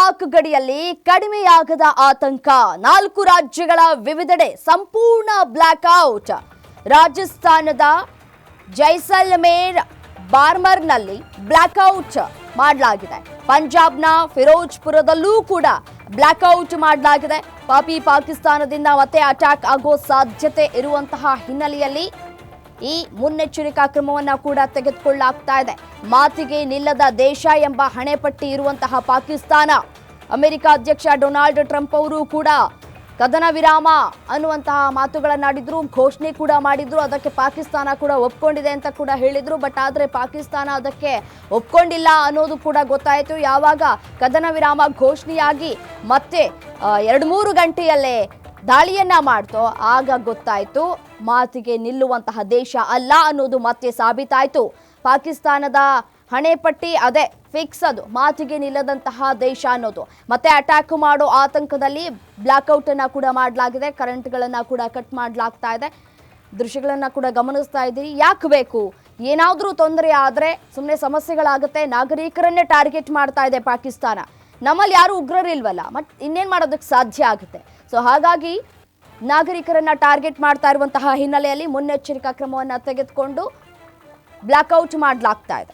ಪಾಕ್ ಗಡಿಯಲ್ಲಿ ಕಡಿಮೆಯಾಗದ ಆತಂಕ 4 ರಾಜ್ಯಗಳ ವಿವಿಧೆಡೆ ಸಂಪೂರ್ಣ ಬ್ಲಾಕ್ಔಟ್ ರಾಜಸ್ಥಾನದ ಜೈಸಲ್ಮೇರ್ ಬಾರ್ಮರ್ನಲ್ಲಿ ಬ್ಲಾಕ್ಔಟ್ ಮಾಡಲಾಗಿದೆ ಪಂಜಾಬ್ನ ಫಿರೋಜ್ಪುರದಲ್ಲೂ ಕೂಡ ಬ್ಲಾಕ್ಔಟ್ ಮಾಡಲಾಗಿದೆ ಪಾಕಿಸ್ತಾನದಿಂದ ಮತ್ತೆ ಅಟ್ಯಾಕ್ ಆಗೋ ಸಾಧ್ಯತೆ ಇರುವಂತಹ ಹಿನ್ನೆಲೆಯಲ್ಲಿ ಈ ಮುನ್ನೆಚ್ಚರಿಕಾ ಕ್ರಮವನ್ನು ಕೂಡ ತೆಗೆದುಕೊಳ್ಳಲಾಗ್ತಾ ಇದೆ ಮಾತಿಗೆ ನಿಲ್ಲದ ದೇಶ ಎಂಬ ಹಣೆಪಟ್ಟಿ ಇರುವಂತಹ ಪಾಕಿಸ್ತಾನ ಅಮೆರಿಕ ಅಧ್ಯಕ್ಷ ಡೊನಾಲ್ಡ್ ಟ್ರಂಪ್ ಅವರು ಕೂಡ ಕದನ ವಿರಾಮ ಅನ್ನುವಂತಹ ಮಾತುಗಳನ್ನಾಡಿದ್ರು ಘೋಷಣೆ ಕೂಡ ಮಾಡಿದ್ರು ಅದಕ್ಕೆ ಪಾಕಿಸ್ತಾನ ಕೂಡ ಒಪ್ಕೊಂಡಿದೆ ಅಂತ ಕೂಡ ಹೇಳಿದ್ರು ಬಟ್ ಆದರೆ ಪಾಕಿಸ್ತಾನ ಅದಕ್ಕೆ ಒಪ್ಕೊಂಡಿಲ್ಲ ಅನ್ನೋದು ಕೂಡ ಗೊತ್ತಾಯಿತು ಯಾವಾಗ ಕದನ ವಿರಾಮ ಘೋಷಣೆಯಾಗಿ ಮತ್ತೆ 2-3 ಗಂಟೆಯಲ್ಲೇ ದಾಳಿಯನ್ನ ಮಾಡ್ತೋ ಆಗ ಗೊತ್ತಾಯಿತು ಮಾತಿಗೆ ನಿಲ್ಲುವಂತಹ ದೇಶ ಅಲ್ಲ ಅನ್ನೋದು ಮತ್ತೆ ಸಾಬೀತಾಯಿತು ಪಾಕಿಸ್ತಾನದ ಹಣೆಪಟ್ಟಿ ಅದೇ ಫಿಕ್ಸ್ ಅದು ಮಾತಿಗೆ ನಿಲ್ಲದಂತಹ ದೇಶ ಅನ್ನೋದು ಮತ್ತೆ ಅಟ್ಯಾಕ್ ಮಾಡೋ ಆತಂಕದಲ್ಲಿ ಬ್ಲಾಕ್ಔಟ್ ಅನ್ನ ಕೂಡ ಮಾಡಲಾಗಿದೆ ಕರೆಂಟ್ಗಳನ್ನು ಕೂಡ ಕಟ್ ಮಾಡಲಾಗ್ತಾ ಇದೆ ದೃಶ್ಯಗಳನ್ನು ಕೂಡ ಗಮನಿಸ್ತಾ ಇದ್ದೀರಿ ಯಾಕೆ ಬೇಕು ಏನಾದರೂ ತೊಂದರೆ ಆದರೆ ಸುಮ್ಮನೆ ಸಮಸ್ಯೆಗಳಾಗುತ್ತೆ ನಾಗರಿಕರನ್ನೇ ಟಾರ್ಗೆಟ್ ಮಾಡ್ತಾ ಇದೆ ಪಾಕಿಸ್ತಾನ ನಮ್ಮಲ್ಲಿ ಯಾರು ಉಗ್ರರಿಲ್ವಲ್ಲ ಮತ್ ಇನ್ನೇನು ಮಾಡೋದಕ್ಕೆ ಸಾಧ್ಯ ಆಗುತ್ತೆ ಸೊ ಹಾಗಾಗಿ ನಾಗರಿಕರನ್ನ ಟಾರ್ಗೆಟ್ ಮಾಡ್ತಾ ಇರುವಂತಹ ಹಿನ್ನೆಲೆಯಲ್ಲಿ ಮುನ್ನೆಚ್ಚರಿಕಾ ಕ್ರಮವನ್ನು ತೆಗೆದುಕೊಂಡು ಬ್ಲಾಕ್ಔಟ್ ಮಾಡಲಾಗ್ತಾ ಇದೆ